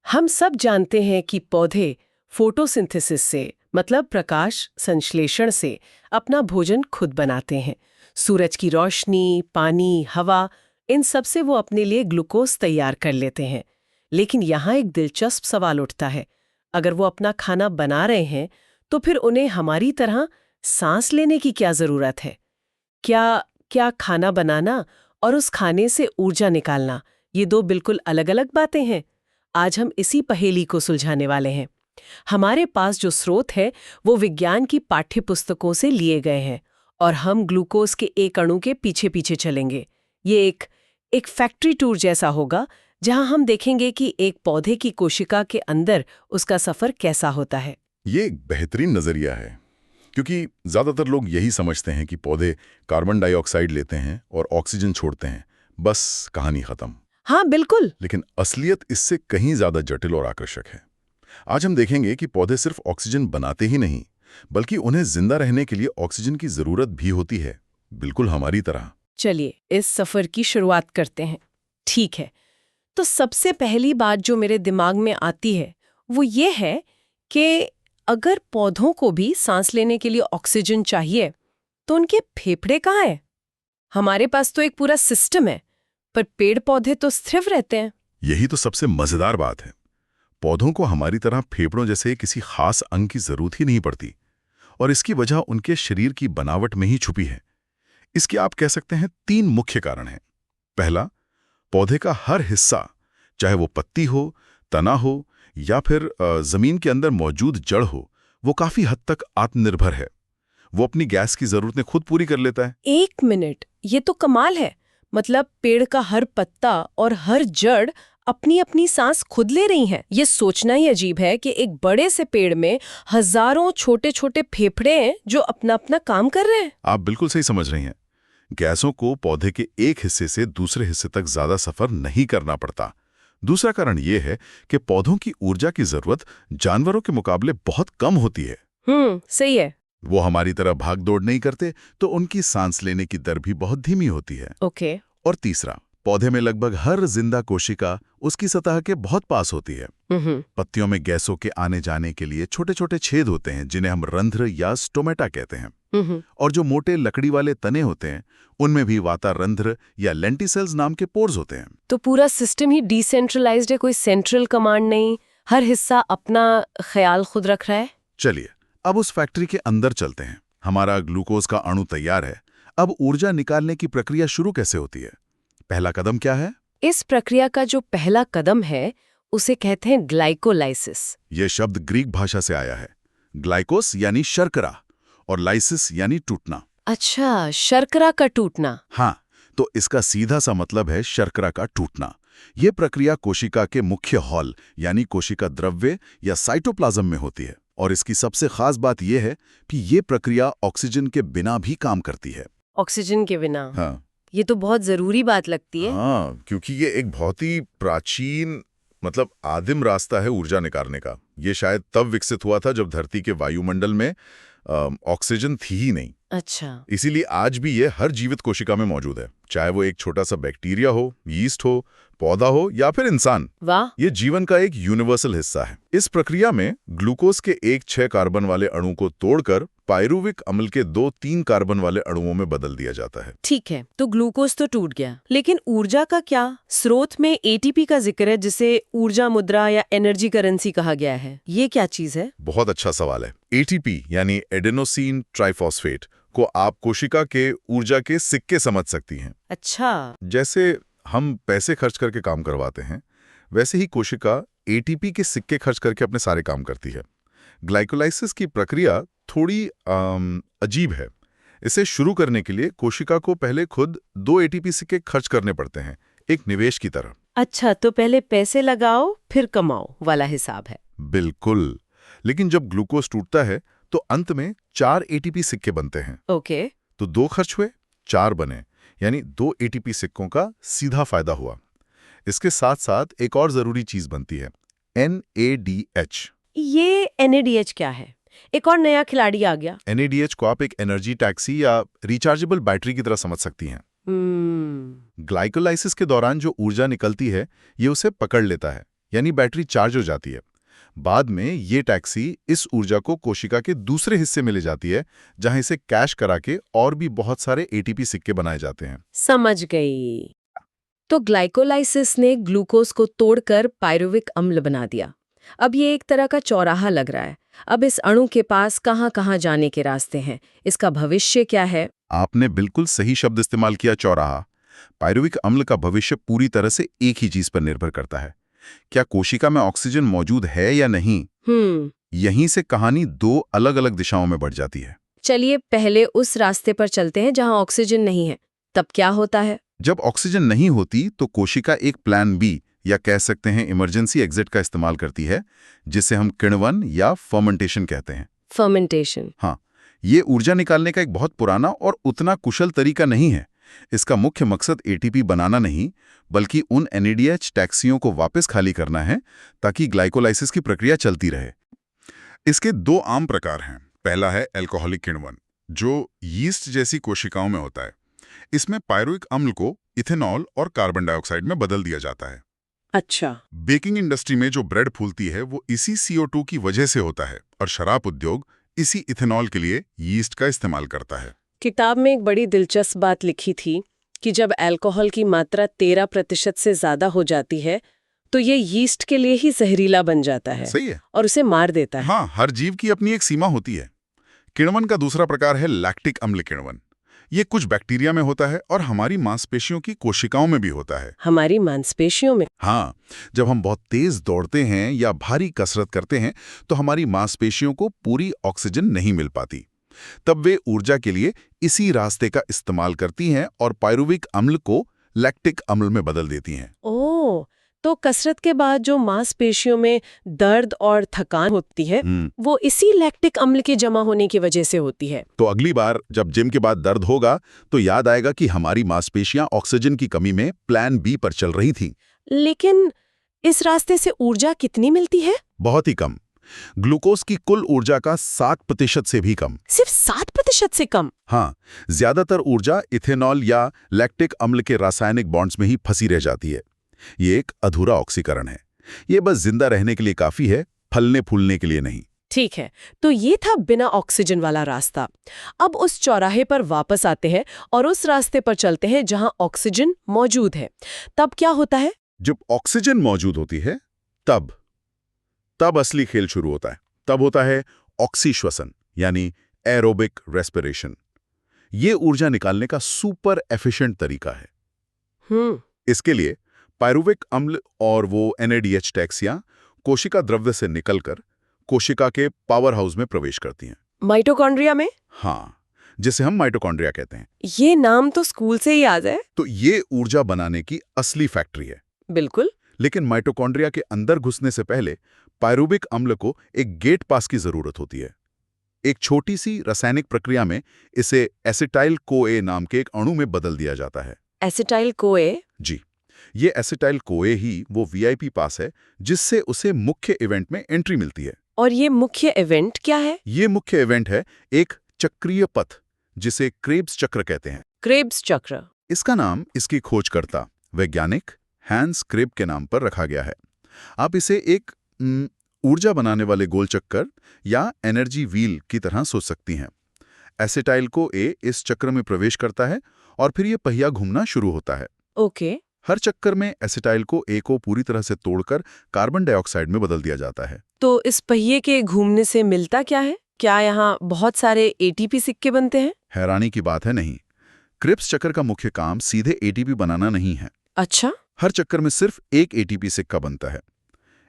हम सब जानते हैं कि पौधे फोटोसिंथेसिस से मतलब प्रकाश संश्लेषण से अपना भोजन खुद बनाते हैं। सूरज की रोशनी, पानी, हवा, इन सब से वो अपने लिए ग्लूकोज तैयार कर लेते हैं। लेकिन यहाँ एक दिलचस्प सवाल उठता है, अगर वो अपना खाना बना रहे हैं तो फिर उन्हें हमारी तरह सांस लेने की क्या जरूरत है? क्या क्या खाना बनाना और उस खाने से ऊर्जा निकालना ये दो बिल्कुल अलग-अलग बातें हैं? आज हम इसी पहेली को सुलझाने वाले हैं। हमारे पास जो स्रोत है वो विज्ञान की पाठ्य पुस्तकों से लिए गए हैं और हम ग्लूकोज के एक अणु के पीछे पीछे चलेंगे। ये एक फैक्ट्री टूर जैसा होगा जहां हम देखेंगे कि एक पौधे की कोशिका के अंदर उसका सफर कैसा होता है। ये एक बेहतरीन नजरिया है, क्योंकि ज्यादातर लोग यही समझते हैं कि पौधे कार्बन डाइऑक्साइड लेते हैं और ऑक्सीजन छोड़ते हैं, बस कहानी खत्म। हाँ बिल्कुल। लेकिन असलियत इससे कहीं ज्यादा जटिल और आकर्षक है। आज हम देखेंगे कि पौधे सिर्फ ऑक्सीजन बनाते ही नहीं, बल्कि उन्हें जिंदा रहने के लिए ऑक्सीजन की जरूरत भी होती है, बिल्कुल हमारी तरह। चलिए इस सफर की शुरुआत करते हैं। ठीक है, तो सबसे पहली बात जो मेरे दिमाग में आती है वो ये है कि अगर पौधों को भी सांस लेने के लिए ऑक्सीजन चाहिए तो उनके फेफड़े कहाँ हैं? हमारे पास तो एक पूरा सिस्टम है, पर पेड़ पौधे तो स्थिर रहते हैं। यही तो सबसे मजेदार बात है। पौधों को हमारी तरह फेफड़ों जैसे किसी खास अंग की जरूरत ही नहीं पड़ती, और इसकी वजह उनके शरीर की बनावट में ही छुपी है। इसके आप कह सकते हैं 3 मुख्य कारण हैं। पहला, पौधे का हर हिस्सा, चाहे वो पत्ती हो, तना हो या फिर जमीन के अंदर मौजूद जड़ हो, वो काफी हद तक आत्मनिर्भर है। वो अपनी गैस की जरूरतें खुद पूरी कर लेता है। एक मिनट, ये तो कमाल है। मतलब पेड़ का हर पत्ता और हर जड़ अपनी अपनी सांस खुद ले रही हैं। ये सोचना ही अजीब है कि एक बड़े से पेड़ में हजारों छोटे छोटे फेफड़े हैं जो अपना अपना काम कर रहे हैं। आप बिल्कुल सही समझ रही हैं। गैसों को पौधे के एक हिस्से से दूसरे हिस्से तक ज्यादा सफर नहीं करना पड़ता। दूसरा कारण यह है कि पौधों की ऊर्जा की जरूरत जानवरों के मुकाबले बहुत कम होती है। सही है। वो हमारी तरह भाग दौड़ नहीं करते, तो उनकी सांस लेने की दर भी बहुत धीमी होती है। ओके। और तीसरा, पौधे में लगभग हर जिंदा कोशिका उसकी सतह के बहुत पास होती है। पत्तियों में गैसों के आने जाने के लिए छोटे छोटे छेद होते हैं जिन्हें हम रंध्र या स्टोमेटा कहते हैं। और जो मोटे लकड़ी वाले तने होते हैं उनमें भी वातारंध्र या लेंटिसेल्स नाम के पोर्स होते हैं। तो पूरा सिस्टम ही डिसेंट्रलाइज्ड है, कोई सेंट्रल कमांड नहीं, हर हिस्सा अपना ख्याल खुद रख रहा है। चलिए अब उस फैक्ट्री के अंदर चलते हैं। हमारा ग्लूकोज का अणु तैयार है। अब ऊर्जा निकालने की प्रक्रिया शुरू कैसे होती है? पहला कदम क्या है? इस प्रक्रिया का जो पहला कदम है उसे कहते हैं ग्लाइकोलाइसिस। यह शब्द ग्रीक भाषा से आया है। ग्लाइकोस यानी शर्करा और लाइसिस यानी टूटना। अच्छा, शर्करा का टूटना। हाँ, तो इसका सीधा सा मतलब है शर्करा का टूटना। यह प्रक्रिया कोशिका के मुख्य हॉल यानी कोशिका द्रव्य या साइटोप्लाज्म में होती है। और इसकी सबसे खास बात यह है कि यह प्रक्रिया ऑक्सीजन के बिना भी काम करती है। ऑक्सीजन के बिना? हाँ, ये तो बहुत जरूरी बात लगती है। हाँ, क्योंकि ये एक बहुत ही प्राचीन मतलब आदिम रास्ता है ऊर्जा निकालने का। ये शायद तब विकसित हुआ था जब धरती के वायुमंडल में ऑक्सीजन थी ही नहीं। अच्छा। इसीलिए आज भी ये हर जीवित कोशिका में मौजूद है, चाहे वो एक छोटा सा बैक्टीरिया हो, यीस्ट हो, पौधा हो या फिर इंसान। वाह। ये जीवन का एक यूनिवर्सल हिस्सा है। इस प्रक्रिया में ग्लूकोज के एक 6 कार्बन वाले अणु को तोड़कर पाइरुविक अम्ल के 2-3 कार्बन वाले अणुओं में बदल दिया जाता है। ठीक है, तो ग्लूकोज तो टूट गया, लेकिन ऊर्जा का क्या? स्रोत में एटीपी का जिक्र है जिसे ऊर्जा मुद्रा या एनर्जी करेंसी कहा गया है। ये क्या चीज है? बहुत अच्छा सवाल है। एटीपी यानी एडेनोसिन ट्राइफॉस्फेट को आप कोशिका के ऊर्जा के सिक्के समझ सकती हैं। अच्छा। जैसे हम पैसे खर्च करके काम करवाते हैं, वैसे ही कोशिका एटीपी के सिक्के खर्च करके अपने सारे काम करती है। ग्लाइकोलाइसिस की प्रक्रिया थोड़ी अजीब है। इसे शुरू करने के लिए कोशिका को पहले खुद 2 एटीपी सिक्के खर्च करने पड़ते हैं, एक निवेश की तरह। अच्छा, तो पहले पैसे लगाओ फिर कमाओ वाला हिसाब है। बिल्कुल। लेकिन जब ग्लूकोज टूटता है तो अंत में 4 एटीपी सिक्के बनते हैं। ओके। तो 2 खर्च हुए, 4 बने, यानी 2 एटीपी सिक्कों का सीधा फायदा हुआ। इसके साथ साथ एक और जरूरी चीज बनती है, NADH। ये NADH क्या है? एक और नया खिलाड़ी आ गया। NADH को आप एक एनर्जी टैक्सी या रिचार्जेबल बैटरी की तरह समझ सकती हैं। ग्लाइकोलाइसिस के दौरान जो ऊर्जा निकलती है ये उसे पकड़ लेता है, यानी बैटरी चार्ज हो जाती है। बाद में ये टैक्सी इस ऊर्जा को कोशिका के दूसरे हिस्से में ले जाती है, जहां इसे कैश करा के और भी बहुत सारे एटीपी सिक्के बनाए जाते हैं। समझ गई। तो ग्लाइकोलाइसिस ने ग्लूकोज को तोड़कर पायरुविक अम्ल बना दिया। अब ये एक तरह का चौराहा लग रहा है। अब इस अणु के पास कहाँ-कहाँ जाने के रास्ते हैं? इसका भविष्य क्या है? आपने बिल्कुल सही शब्द इस्तेमाल किया, चौराहा। पायरुविक अम्ल का भविष्य पूरी तरह से एक ही चीज पर निर्भर करता है। क्या कोशिका में ऑक्सीजन मौजूद है या नहीं? यहीं से कहानी दो अलग-अलग दिशाओं में बढ़ जाती है। चलिए पहले उस रास्ते पर चलते हैं जहां ऑक्सीजन नहीं है। तब क्या होता है? जब ऑक्सीजन नहीं होती तो कोशिका एक प्लान बी या कह सकते हैं इमरजेंसी एग्जिट का इस्तेमाल करती है, जिसे हम किण्वन या फर्मेंटेशन कहते हैं। फर्मेंटेशन। हाँ, ये ऊर्जा निकालने का एक बहुत पुराना और उतना कुशल तरीका नहीं है। इसका मुख्य मकसद एटीपी बनाना नहीं, बल्कि उन एनएडीएच टैक्सियों को वापस खाली करना है ताकि ग्लाइकोलाइसिस की प्रक्रिया चलती रहे। इसके दो आम प्रकार हैं। पहला है अल्कोहलिक किण्वन, जो यीस्ट जैसी कोशिकाओं में होता है। इसमें पायरुविक अम्ल को इथेनॉल और कार्बन डाइऑक्साइड में बदल दिया जाता है। अच्छा। बेकिंग इंडस्ट्री में जो ब्रेड फूलती है वो इसी CO2 की वजह से होता है, और शराब उद्योग इसी इथेनॉल के लिए यीस्ट का इस्तेमाल करता है। किताब में एक बड़ी दिलचस्प बात लिखी थी कि जब अल्कोहल की मात्रा 13% से ज्यादा हो जाती है तो ये यीस्ट के लिए ही जहरीला बन जाता है। सही है। और उसे मार देता है। हाँ, हर जीव की अपनी एक सीमा होती है। किण्वन का दूसरा प्रकार है लैक्टिक अम्ल किण्वन। ये कुछ बैक्टीरिया में होता है और हमारी मांसपेशियों की कोशिकाओं में भी होता है। हमारी मांसपेशियों में? हाँ, जब हम बहुत तेज दौड़ते हैं या भारी कसरत करते हैं तो हमारी मांसपेशियों को पूरी ऑक्सीजन नहीं मिल पाती। तब वे ऊर्जा के लिए इसी रास्ते का इस्तेमाल करती हैं और पायरुविक अम्ल को लैक्टिक अम्ल में बदल देती हैं। ओह, तो कसरत के बाद जो मांसपेशियों में दर्द और थकान होती है वो इसी लैक्टिक अम्ल के जमा होने की वजह से होती है। तो अगली बार जब जिम के बाद दर्द होगा तो याद आएगा कि हमारी मांसपेशियां ऑक्सीजन की कमी में प्लान बी पर चल रही थीं। लेकिन इस रास्ते से ऊर्जा कितनी मिलती है? बहुत ही कम। ग्लूकोज की कुल ऊर्जा का 7% से भी कम। सिर्फ 7% से कम? हाँ, ज्यादातर ऊर्जा इथेनॉल या लैक्टिक अम्ल के रासायनिक बॉन्ड्स में ही फंसी रह जाती है। ये एक अधूरा ऑक्सीकरण है। ये बस जिंदा रहने के लिए काफी है, फलने फूलने के लिए नहीं। ठीक है, तो ये था बिना ऑक्सीजन वाला रास्ता। अब उस चौराहे पर वापस आते हैं और उस रास्ते पर चलते हैं जहां ऑक्सीजन मौजूद है। तब क्या होता है? जब ऑक्सीजन मौजूद होती है तब असली खेल शुरू होता है। तब होता है ऑक्सीश्वसन, यानी एरोबिक रेस्पिरेशन। ये ऊर्जा निकालने का सुपर एफिशिएंट तरीका है। इसके लिए पायरुविक अम्ल और वो एनएडीएच टैक्सियां कोशिका द्रव्य से निकलकर कोशिका के पावर हाउस में प्रवेश करती हैं। माइटोकॉन्ड्रिया में? हाँ, जिसे हम माइटोकॉन्ड्रिया कहते हैं। ये नाम तो स्कूल से ही याद है। तो ये ऊर्जा बनाने की असली फैक्ट्री है। बिल्कुल। लेकिन माइटोकॉन्ड्रिया के अंदर घुसने से पहले पायरुविक अम्ल को एक गेट पास की जरूरत होती है। एक छोटी सी रासायनिक प्रक्रिया में इसे एसिटाइल कोए नाम के एक अणु में बदल दिया जाता है। Acetyl CoA? जी, ये एसिटाइल कोए ही वो वीआईपी पास है जिससे उसे मुख्य इवेंट में एंट्री मिलती है। और ये मुख्य इवेंट क्या है? ये मुख्य इवेंट है एक चक्रीय पथ, जिसे क्रेब्स चक्र कहते हैं। क्रेब्स चक्र? इसका नाम इसकी खोजकर्ता वैज्ञानिक हैंस क्रेब के नाम पर रखा गया है। आप इसे एक ऊर्जा बनाने वाले गोल चक्कर या एनर्जी व्हील की तरह सोच सकती हैं। एसिटाइल को ए इस चक्र में प्रवेश करता है और फिर ये पहिया घूमना शुरू होता है। ओके। हर चक्कर में एसिटाइल को ए को पूरी तरह से तोड़कर कार्बन डाइऑक्साइड में बदल दिया जाता है। तो इस पहिए के घूमने से मिलता क्या है? क्या यहाँ बहुत सारे एटीपी सिक्के बनते हैं? हैरानी की बात है, नहीं। क्रेब्स चक्र का मुख्य काम सीधे एटीपी बनाना नहीं है। अच्छा। हर चक्कर में सिर्फ एक एटीपी सिक्का बनता है।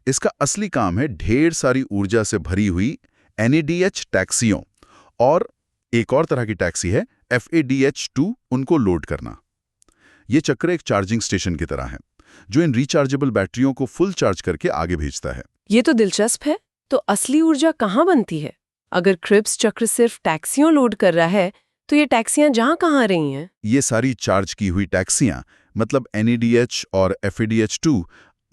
इसका असली काम है ढेर सारी ऊर्जा से भरी हुई एनएडीएच टैक्सियों, और एक और तरह की टैक्सी है FADH2, उनको लोड करना। ये चक्र एक चार्जिंग स्टेशन की तरह है जो इन रिचार्जेबल बैटरियों को फुल चार्ज करके आगे भेजता है। ये तो दिलचस्प है। तो असली ऊर्जा कहाँ बनती है? अगर क्रेब्स चक्र सिर्फ टैक्सियों लोड कर रहा है तो ये टैक्सियां जहां कहाँ रही हैं? ये सारी चार्ज की हुई टैक्सियां, मतलब NADH और FADH2,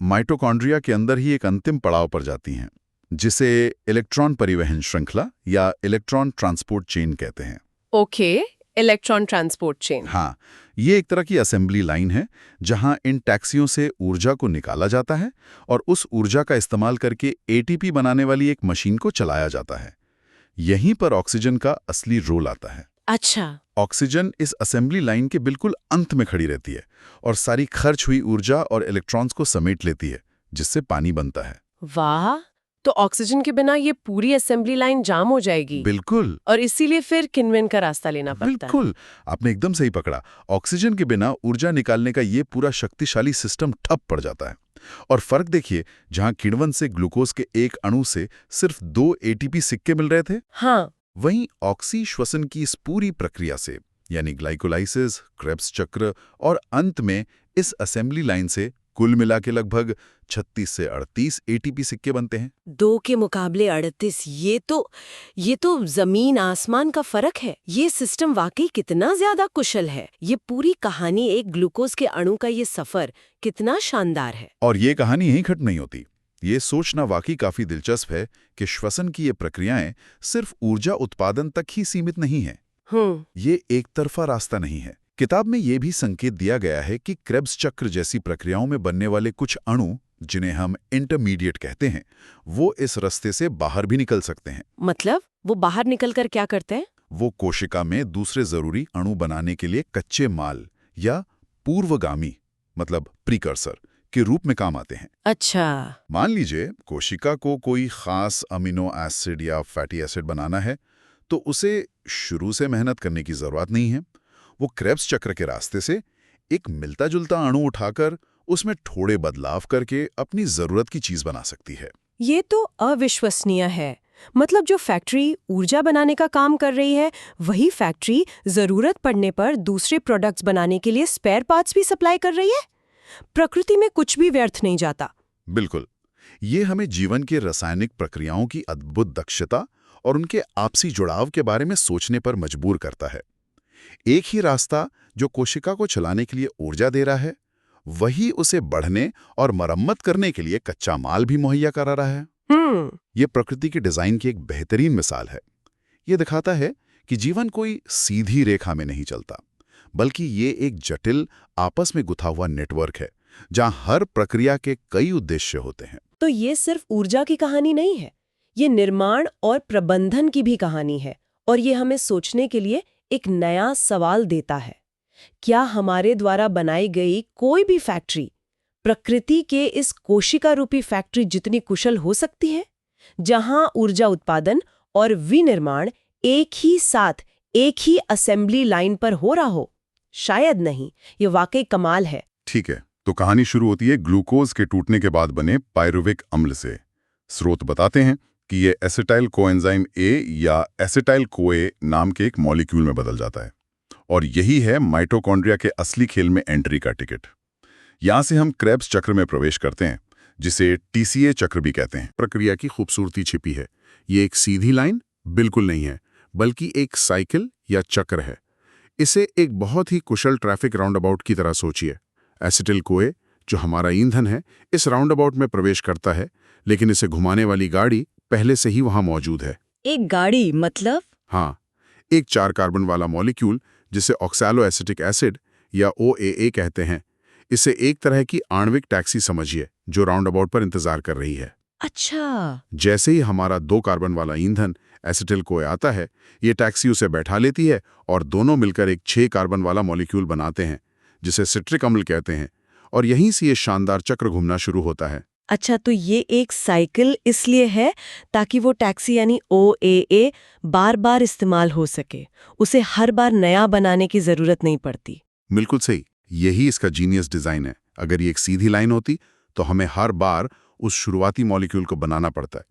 माइटोकॉन्ड्रिया के अंदर ही एक अंतिम पड़ाव पर जाती हैं, जिसे इलेक्ट्रॉन परिवहन श्रृंखला या इलेक्ट्रॉन ट्रांसपोर्ट चेन कहते हैं। Okay, electron transport chain. हाँ, ये एक तरह की असेंबली लाइन है जहां इन टैक्सियों से ऊर्जा को निकाला जाता है और उस ऊर्जा का इस्तेमाल करके एटीपी बनाने वाली एक मशीन को चलाया जाता है। यहीं पर ऑक्सीजन का असली रोल आता है। अच्छा। ऑक्सीजन इस असेंबली लाइन के बिल्कुल अंत में खड़ी रहती है और सारी खर्च हुई ऊर्जा और इलेक्ट्रॉन्स को समेट लेती है, जिससे पानी बनता है। वाह, तो ऑक्सीजन के बिना ये पूरी असेंबली लाइन जाम हो जाएगी। बिल्कुल और इसीलिए फिर किन्वेन का रास्ता लेना पड़ता है। बिल्कुल, आपने एकदम सही पकड़ा। ऑक्सीजन के बिना ऊर्जा निकालने का ये पूरा शक्तिशाली सिस्टम ठप पड़ जाता है। और फर्क देखिए, जहां किण्वन से ग्लूकोज के एक अणु से सिर्फ 2 एटीपी सिक्के मिल रहे थे, हाँ, वहीं ऑक्सी श्वसन की इस पूरी प्रक्रिया से, यानी ग्लाइकोलाइसिस, क्रेब्स चक्र और अंत में इस असेंबली लाइन से कुल मिला के लगभग 36 से 38 एटीपी सिक्के बनते हैं। 2 के मुकाबले 38, ये तो जमीन आसमान का फर्क है। ये सिस्टम वाकई कितना ज्यादा कुशल है। ये पूरी कहानी, एक ग्लूकोज के अणु का ये सफर कितना शानदार है। और ये कहानी यहीं खत्म नहीं होती। ये सोचना वाकई काफी दिलचस्प है कि श्वसन की ये प्रक्रियाएं सिर्फ ऊर्जा उत्पादन तक ही सीमित नहीं हैं। ये एक तरफा रास्ता नहीं है। किताब में ये भी संकेत दिया गया है कि क्रेब्स चक्र जैसी प्रक्रियाओं में बनने वाले कुछ अणु, जिन्हें हम इंटरमीडिएट कहते हैं, वो इस रास्ते से बाहर भी निकल सकते हैं। मतलब वो बाहर निकलकर क्या करते हैं? वो कोशिका में दूसरे जरूरी अणु बनाने के लिए कच्चे माल या पूर्वगामी, मतलब प्रीकर्सर के रूप में काम आते हैं। अच्छा। मान लीजिए कोशिका को कोई खास अमीनो एसिड या फैटी एसिड बनाना है, तो उसे शुरू से मेहनत करने की जरूरत नहीं है। वो क्रेब्स चक्र के रास्ते से एक मिलता जुलता अणु उठाकर उसमें थोड़े बदलाव करके अपनी जरूरत की चीज बना सकती है। ये तो अविश्वसनीय है। मतलब जो फैक्ट्री ऊर्जा बनाने का काम कर रही है, वही फैक्ट्री जरूरत पड़ने पर दूसरे प्रोडक्ट्स बनाने के लिए स्पेयर पार्ट्स भी सप्लाई कर रही है। प्रकृति में कुछ भी व्यर्थ नहीं जाता। बिल्कुल, ये हमें जीवन के रासायनिक प्रक्रियाओं की अद्भुत दक्षता और उनके आपसी जुड़ाव के बारे में सोचने पर मजबूर करता है। एक ही रास्ता जो कोशिका को चलाने के लिए ऊर्जा दे रहा है, वही उसे बढ़ने और मरम्मत करने के लिए कच्चा माल भी मुहैया करा रहा है। ये प्रकृति के डिजाइन की एक बेहतरीन मिसाल है। ये दिखाता है कि जीवन कोई सीधी रेखा में नहीं चलता, बल्कि ये एक जटिल, आपस में गुथा हुआ नेटवर्क है, जहां हर प्रक्रिया के कई उद्देश्य होते हैं। तो ये सिर्फ ऊर्जा की कहानी नहीं है, ये निर्माण और प्रबंधन की भी कहानी है। और ये हमें सोचने के लिए एक नया सवाल देता है। क्या हमारे द्वारा बनाई गई कोई भी फैक्ट्री प्रकृति के इस कोशिका रूपी फैक्ट्री जितनी कुशल हो सकती है, जहां ऊर्जा उत्पादन और विनिर्माण एक ही साथ एक ही असेंबली लाइन पर हो रहा हो? शायद नहीं। ये वाकई कमाल है। ठीक है, तो कहानी शुरू होती है ग्लूकोज के टूटने के बाद बने पायरुविक अम्ल से। स्रोत बताते हैं कि ये एसिटाइल कोएंजाइम ए या एसिटाइल कोए नाम के एक मॉलिक्यूल में बदल जाता है, और यही है माइटोकॉन्ड्रिया के असली खेल में एंट्री का टिकट। यहां से हम क्रेब्स चक्र में प्रवेश करते हैं, जिसे टीसीए चक्र भी कहते हैं। प्रक्रिया की खूबसूरती छिपी है। ये एक सीधी लाइन बिल्कुल नहीं है, बल्कि एक साइकिल या चक्र है। इसे एक बहुत ही कुशल ट्रैफिक राउंडअबाउट की तरह सोचिए। एसिटिल कोए, जो हमारा ईंधन है, इस राउंडअबाउट में प्रवेश करता है, लेकिन इसे घुमाने वाली गाड़ी पहले से ही वहां मौजूद है। एक गाड़ी मतलब? हाँ, एक 4 कार्बन वाला मॉलिक्यूल जिसे ऑक्सैलो एसिटिक एसिड या OAA कहते हैं। इसे एक तरह की आणविक टैक्सी समझिए, जो राउंडअबाउट पर इंतजार कर रही है। अच्छा। जैसे ही हमारा 2 कार्बन वाला ईंधन एसिटिल कोए आता है, ये टैक्सी उसे बैठा लेती है और दोनों मिलकर एक 6 कार्बन वाला मॉलिक्यूल बनाते हैं, जिसे सिट्रिक अम्ल कहते हैं। और यहीं से ये शानदार चक्र घूमना शुरू होता है। अच्छा, तो ये एक साइकिल इसलिए है ताकि वो टैक्सी यानी OAA बार बार इस्तेमाल हो सके। उसे हर बार नया बनाने की जरूरत नहीं पड़ती। बिल्कुल सही, यही इसका जीनियस डिजाइन है। अगर ये एक सीधी लाइन होती तो हमें हर बार उस शुरुआती मॉलिक्यूल को बनाना पड़ता है,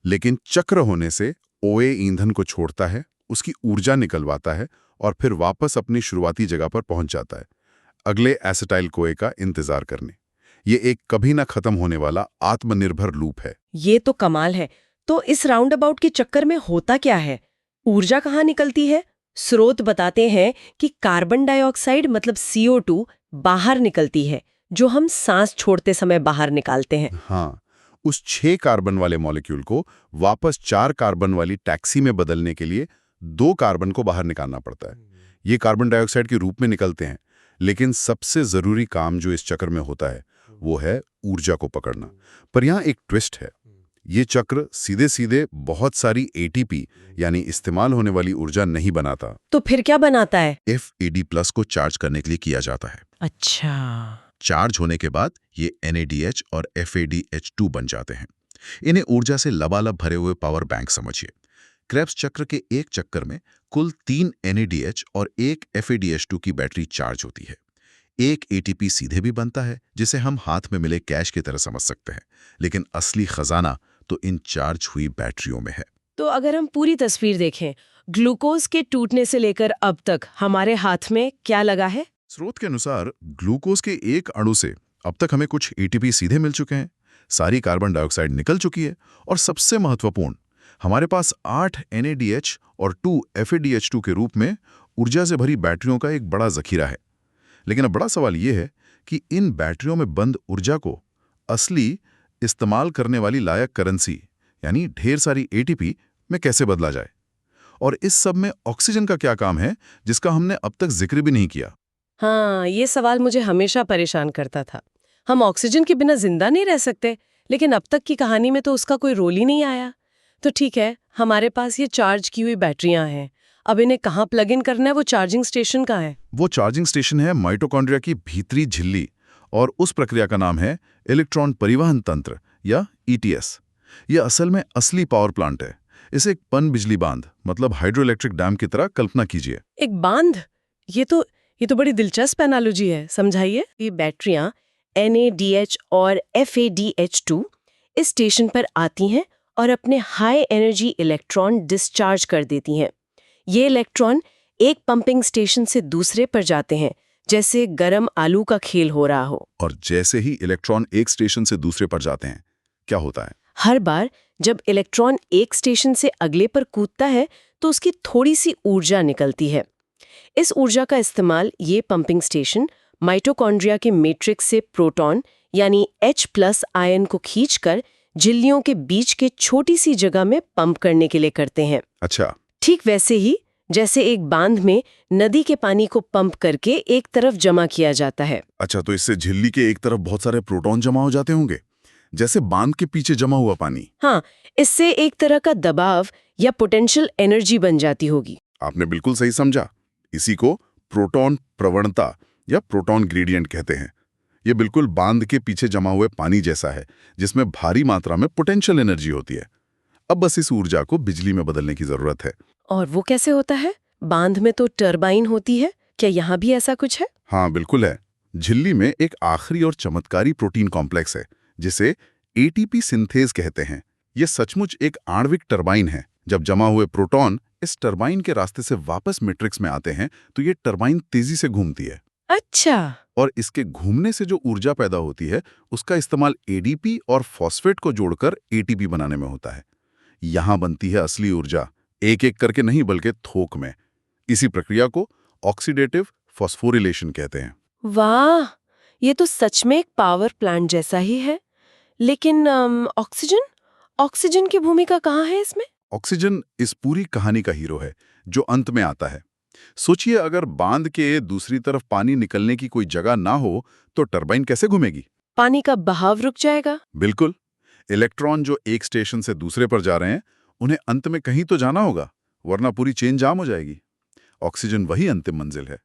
लेकिन चक्र होने से OA ईंधन को छोड़ता है, उसकी ऊर्जा निकलवाता है और फिर वापस अपनी शुरुआती जगह पर पहुंच जाता है, अगले एसिटाइल कोए का इंतजार करने। ये एक कभी ना खत्म होने वाला आत्मनिर्भर लूप है। ये तो कमाल है। तो इस राउंडअबाउट के चक्कर में होता क्या है? ऊर्जा कहाँ निकलती है? स्रोत बताते हैं कि कार्बन डाइऑक्साइड मतलब CO2 बाहर निकलती है, जो हम सांस छोड़ते समय बाहर निकालते हैं। हाँ, उस 6 कार्बन वाले मॉलिक्यूल को वापस 4 कार्बन वाली टैक्सी में बदलने के लिए 2 कार्बन को बाहर निकालना पड़ता है। ये कार्बन डाइऑक्साइड के रूप में निकलते हैं। लेकिन सबसे ज़रूरी काम जो इस चक्र में होता है वो है ऊर्जा को पकड़ना। पर यहाँ एक ट्विस्ट है। ये चक्र सीधे सीधे बहुत सारी एटीपी यानी इस्तेमाल होने वाली ऊर्जा नहीं बनाता। तो फिर क्या बनाता है? FAD+ को चार्ज करने के लिए किया जाता है। अच्छा। चार्ज होने के बाद ये NADH और FADH2 बन जाते हैं। इन्हें ऊर्जा से लबालब भरे हुए पावर बैंक समझिए। क्रेब्स चक्र के एक चक्कर में कुल 3 NADH और 1 FADH2 की बैटरी चार्ज होती है। एक ATP सीधे भी बनता है जिसे हम हाथ में मिले कैश की तरह समझ सकते हैं, लेकिन असली खजाना तो इन चार्ज हुई बैटरियों में है। तो अगर हम पूरी तस्वीर देखें, ग्लूकोज के टूटने से लेकर अब तक हमारे हाथ में क्या लगा है? स्रोत के अनुसार ग्लूकोज के एक अणु से अब तक हमें कुछ ATP सीधे मिल चुके हैं, सारी कार्बन डाइऑक्साइड निकल चुकी है और सबसे महत्वपूर्ण, हमारे पास 8 NADH और 2 FADH2 के रूप में ऊर्जा से भरी बैटरियों का एक बड़ा जखीरा है। लेकिन अब बड़ा सवाल यह है कि इन बैटरियों में बंद ऊर्जा को असली इस्तेमाल करने वाली लायक करेंसी यानी ढेर सारी ATP में कैसे बदला जाए। और इस सब में ऑक्सीजन का क्या काम है जिसका हमने अब तक जिक्र भी नहीं किया। हाँ, ये सवाल मुझे हमेशा परेशान करता था। हम ऑक्सीजन के बिना जिंदा नहीं रह सकते, लेकिन अब तक की कहानी में तो उसका कोई रोल ही नहीं आया। तो ठीक है, हमारे पास ये चार्ज की हुई बैटरियां हैं। अब इन्हें कहाँ प्लग इन करना है? वो चार्जिंग स्टेशन कहाँ है? वो चार्जिंग स्टेशन है माइटोकॉन्ड्रिया की भीतरी झिल्ली, और उस प्रक्रिया का नाम है इलेक्ट्रॉन परिवहन तंत्र या ETS। यह असल में असली पावर प्लांट है। इसे एक पन बिजली बांध मतलब हाइड्रो इलेक्ट्रिक डैम की तरह कल्पना कीजिए। एक बांध? ये तो बड़ी दिलचस्प एनालॉजी है, समझाइए। ये बैटरियां NADH और FADH2 इस स्टेशन पर आती हैं और अपने हाई एनर्जी इलेक्ट्रॉन डिस्चार्ज कर देती हैं। ये इलेक्ट्रॉन एक पंपिंग स्टेशन से दूसरे पर जाते हैं, जैसे गरम आलू का खेल हो रहा हो। और जैसे ही इलेक्ट्रॉन एक स्टेशन से दूसरे पर जाते हैं, क्या होता है? हर बार जब इलेक्ट्रॉन एक स्टेशन से अगले पर कूदता है तो उसकी थोड़ी सी ऊर्जा निकलती है। इस ऊर्जा का इस्तेमाल ये पंपिंग स्टेशन माइटोकॉन्ड्रिया के मैट्रिक्स से प्रोटॉन यानी H+ आयन को खींचकर झिल्लियों के बीच के छोटी सी जगह में पंप करने के लिए करते हैं। अच्छा। ठीक वैसे ही जैसे एक बांध में नदी के पानी को पंप करके एक तरफ जमा किया जाता है। अच्छा, तो इससे झिल्ली के एक तरफ बहुत सारे प्रोटॉन जमा हो जाते होंगे, जैसे बांध के पीछे जमा हुआ पानी। हाँ, इससे एक तरह का दबाव या पोटेंशियल एनर्जी बन जाती होगी। आपने बिल्कुल सही समझा। इसी को प्रोटॉन प्रवणता या प्रोटॉन ग्रेडियंट कहते हैं। ये बिल्कुल बांध के पीछे जमा हुए पानी जैसा है, जिसमें भारी मात्रा में पोटेंशियल एनर्जी होती है। अब बस इस ऊर्जा को बिजली में बदलने की जरूरत है। और वो कैसे होता है? बांध में तो टरबाइन होती है, क्या यहाँ भी ऐसा कुछ है? हाँ, बिल्कुल है। झिल्ली में एक आखिरी और चमत्कारी प्रोटीन कॉम्प्लेक्स है, जिसे ATP सिंथेज कहते हैं। ये सचमुच एक आणविक टरबाइन है। जब जमा हुए प्रोटॉन इस टरबाइन के रास्ते से वापस मैट्रिक्स में आते हैं, तो ये टरबाइन तेजी से घूमती है। अच्छा। और इसके घूमने से जो ऊर्जा पैदा होती है, उसका इस्तेमाल ADP और फॉस्फेट को जोड़कर ATP बनाने में होता है। यहां बनती है असली ऊर्जा, एक एक करके नहीं बल्कि थोक में। इसी प्रक्रिया को ऑक्सीडेटिव फॉस्फोरिलेशन कहते हैं। वाह, ये तो सच में एक पावर प्लांट जैसा ही है। लेकिन ऑक्सीजन की भूमिका कहाँ है इसमें? ऑक्सीजन इस पूरी कहानी का हीरो है, जो अंत में आता है। सोचिए, अगर बांध के दूसरी तरफ पानी निकलने की कोई जगह ना हो तो टरबाइन कैसे घूमेगी? पानी का बहाव रुक जाएगा। बिल्कुल। इलेक्ट्रॉन जो एक स्टेशन से दूसरे पर जा रहे हैं, उन्हें अंत में कहीं तो जाना होगा, वरना पूरी चेन जाम हो जाएगी। ऑक्सीजन वही अंतिम मंजिल है।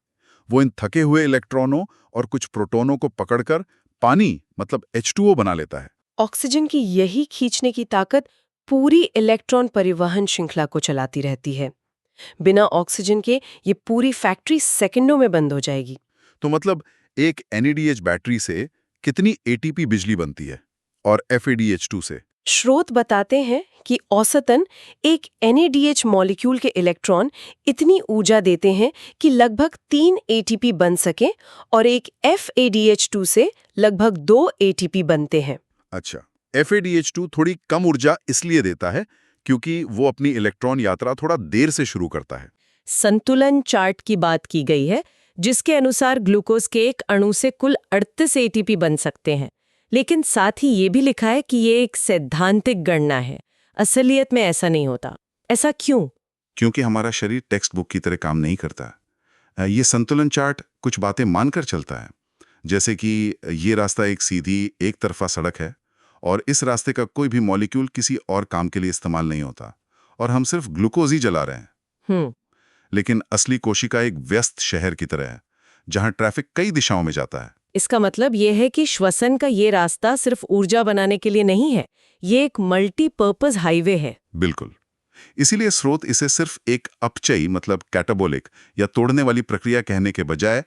वो इन थके हुए इलेक्ट्रॉनों और कुछ प्रोटॉनों को पकड़कर पानी मतलब H2O बना लेता है। ऑक्सीजन की यही खींचने की ताकत पूरी इलेक्ट्रॉन परिवहन श्रृंखला को चलाती रहती है। बिना ऑक्सीजन के ये पूरी फैक्ट्री सेकंडों में बंद हो जाएगी। तो मतलब एक NADH बैटरी से कितनी ATP बिजली बनती है और FADH2 से? स्रोत बताते हैं कि औसतन एक NADH मॉलिक्यूल के इलेक्ट्रॉन इतनी ऊर्जा देते हैं कि लगभग 3 ATP बन सकें और एक FADH2 से लगभग 2 ATP बनते हैं। अच्छा, FADH2 थोड़ी कम ऊर्जा इसलिए देता है क्योंकि वो अपनी इलेक्ट्रॉन यात्रा थोड़ा देर से शुरू करता है। संतुलन चार्ट की बात की गई है, जिसके अनुसार ग्लूकोज के एक अणु से कुल 38 ATP बन सकते हैं। लेकिन साथ ही ये भी लिखा है कि ये एक सैद्धांतिक गणना है, असलियत में ऐसा नहीं होता। ऐसा क्यों? क्योंकि हमारा शरीर टेक्स्ट बुक की तरह काम नहीं करता। ये संतुलन चार्ट कुछ बातें मानकर चलता है, जैसे कि ये रास्ता एक सीधी एक तरफा सड़क है और इस रास्ते का कोई भी मॉलिक्यूल किसी और काम के लिए इस्तेमाल नहीं होता और हम सिर्फ ग्लूकोज ही जला रहे हैं। लेकिन असली कोशिका एक व्यस्त शहर की तरह है जहां ट्रैफिक कई दिशाओं में जाता है। इसका मतलब ये है कि श्वसन का ये रास्ता सिर्फ ऊर्जा बनाने के लिए नहीं है, ये एक मल्टीपर्पज हाईवे है। बिल्कुल। इसीलिए स्रोत इसे सिर्फ एक अपचयी मतलब कैटाबोलिक या तोड़ने वाली प्रक्रिया कहने के बजाय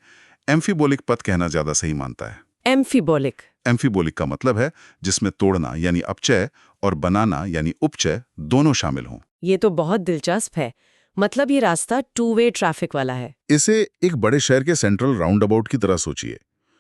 एम्फीबोलिक पथ कहना ज्यादा सही मानता है। एम्फीबोलिक एम्फीबोलिक का मतलब है जिसमें तोड़ना यानी अपचय और बनाना यानी उपचय दोनों शामिल हों। ये तो बहुत दिलचस्प है। मतलब ये रास्ता 2-वे ट्रैफिक वाला है। इसे एक बड़े शहर के सेंट्रल राउंड अबाउट की तरह सोचिए।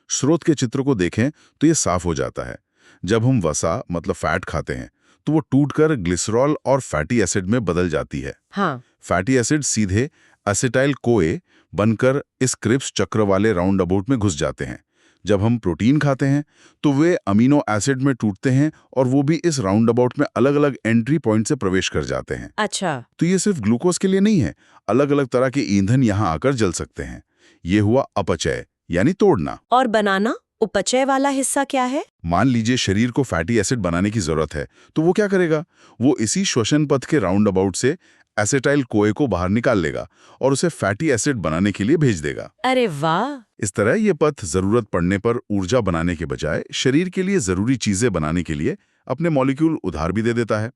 स्रोत के चित्र को देखें तो ये साफ हो जाता है। जब हम वसा मतलब फैट खाते हैं तो वो टूटकर ग्लिसरॉल और फैटी एसिड में बदल जाती है। हाँ। फैटी एसिड सीधे एसिटाइल कोए बनकर इस क्रिप्स चक्र वाले राउंड अबाउट में घुस जाते हैं। जब हम प्रोटीन खाते हैं तो वे अमीनो एसिड में टूटते हैं और वो भी इस राउंड अबाउट में अलग अलग एंट्री पॉइंट से प्रवेश कर जाते हैं। अच्छा। तो ये सिर्फ ग्लूकोज के लिए नहीं है, अलग अलग तरह के ईंधन यहाँ आकर जल सकते हैं। ये हुआ अपचय यानी तोड़ना। और बनाना, उपचय वाला हिस्सा क्या है? मान लीजिए शरीर को फैटी एसिड बनाने की जरूरत है तो वो क्या करेगा? वो इसी श्वसन पथ के राउंड अबाउट से एसिटाइल कोए को बाहर निकाल लेगा और उसे फैटी एसिड बनाने के लिए भेज देगा। अरे वाह! इस तरह ये पथ जरूरत पड़ने पर ऊर्जा बनाने के बजाय शरीर के लिए जरूरी चीजें बनाने के लिए अपने मॉलिक्यूल उधार भी दे देता है।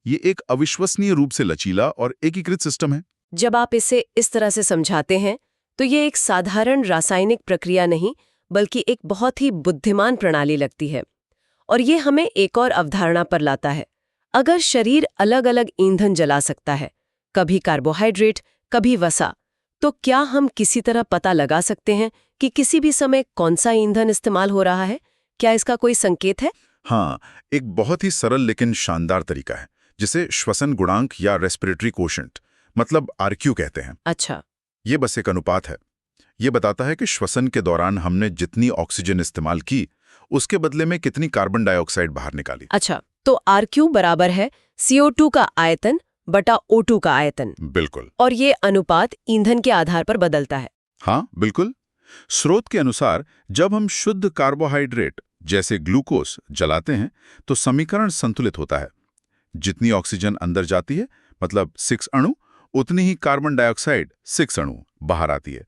ये एक अविश्वसनीय रूप से लचीला और एकीकृत सिस्टम है। जब आप इसे इस तरह से समझाते हैं तो ये एक साधारण रासायनिक प्रक्रिया नहीं बल्कि एक बहुत ही बुद्धिमान प्रणाली लगती है। और ये हमें एक और अवधारणा पर लाता है। अगर शरीर अलग अलग ईंधन जला सकता है, कभी कार्बोहाइड्रेट कभी वसा, तो क्या हम किसी तरह पता लगा सकते हैं कि किसी भी समय कौन सा ईंधन इस्तेमाल हो रहा है? क्या इसका कोई संकेत है? हाँ, एक बहुत ही सरल लेकिन शानदार तरीका है जिसे श्वसन गुणांक या रेस्पिरेटरी कोशेंट मतलब आरक्यू कहते हैं। अच्छा। ये बस एक अनुपात है। ये बताता है कि श्वसन के दौरान हमने जितनी ऑक्सीजन इस्तेमाल की उसके बदले में कितनी कार्बन डाइऑक्साइड बाहर निकाली। अच्छा, तो RQ बराबर है CO2 का आयतन बटा O2 का आयतन। बिल्कुल। और ये अनुपात ईंधन के आधार पर बदलता है। हाँ बिल्कुल। स्रोत के अनुसार जब हम शुद्ध कार्बोहाइड्रेट जैसे ग्लूकोज जलाते हैं तो समीकरण संतुलित होता है। जितनी ऑक्सीजन अंदर जाती है मतलब 6 अणु, उतनी ही कार्बन डाइऑक्साइड 6 अणु बाहर आती है।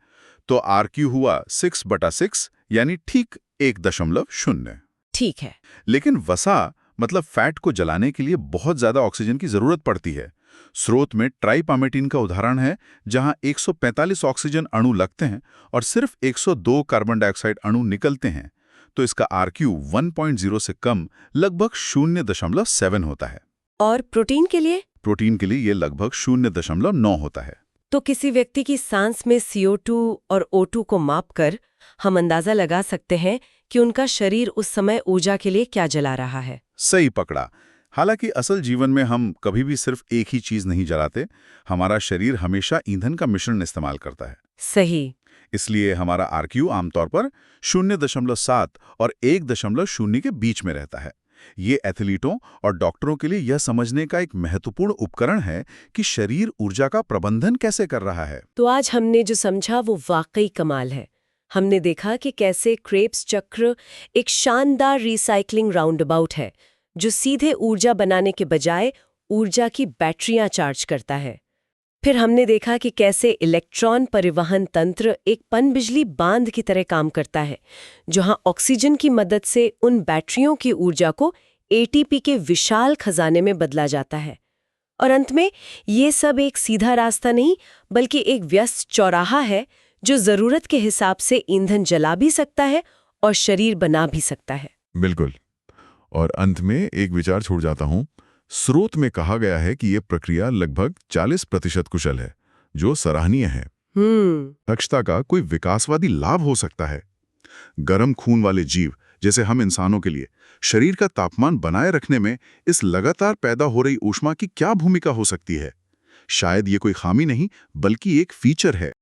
तो RQ हुआ 6/6 यानी ठीक 1.0। ठीक है। लेकिन वसा मतलब फैट को जलाने के लिए बहुत ज्यादा ऑक्सीजन की जरूरत पड़ती है। स्रोत में ट्राइपामेटिन का उदाहरण है जहां 145 ऑक्सीजन अणु लगते हैं और सिर्फ 102 कार्बन डाइऑक्साइड अणु निकलते हैं। तो इसका RQ 1.0 से कम लगभग 0.7 होता है। और प्रोटीन के लिए? प्रोटीन के लिए ये लगभग 0.9 होता है। तो किसी व्यक्ति की सांस में CO2 और O2 को मापकर हम अंदाजा लगा सकते हैं कि उनका शरीर उस समय ऊर्जा के लिए क्या जला रहा है। सही पकड़ा। हालांकि असल जीवन में हम कभी भी सिर्फ एक ही चीज नहीं जलाते। हमारा शरीर हमेशा ईंधन का मिश्रण इस्तेमाल करता है। सही। इसलिए हमारा RQ आमतौर पर 0.7 और 1.0 के बीच में रहता है। ये एथलीटों और डॉक्टरों के लिए यह समझने का एक महत्वपूर्ण उपकरण है कि शरीर ऊर्जा का प्रबंधन कैसे कर रहा है। तो आज हमने जो समझा वो वाकई कमाल है। हमने देखा कि कैसे क्रेब्स चक्र एक शानदार रिसाइकलिंग राउंडअबाउट है जो सीधे ऊर्जा बनाने के बजाय ऊर्जा की बैटरियां चार्ज करता है। फिर हमने देखा कि कैसे इलेक्ट्रॉन परिवहन तंत्र एक पनबिजली बांध की तरह काम करता है, जहां ऑक्सीजन की मदद से उन बैटरियों की ऊर्जा को ATP के विशाल खजाने में बदला जाता है। और अंत में ये सब एक सीधा रास्ता नहीं बल्कि एक व्यस्त चौराहा है जो जरूरत के हिसाब से ईंधन जला भी सकता है और शरीर बना भी सकता है। बिल्कुल। और अंत में एक विचार छोड़ जाता हूं। स्रोत में कहा गया है कि यह प्रक्रिया लगभग 40% कुशल है, जो सराहनीय है। दक्षता का कोई विकासवादी लाभ हो सकता है। गर्म खून वाले जीव जैसे हम इंसानों के लिए शरीर का तापमान बनाए रखने में इस लगातार पैदा हो रही ऊष्मा की क्या भूमिका हो सकती है? शायद ये कोई खामी नहीं बल्कि एक फीचर है।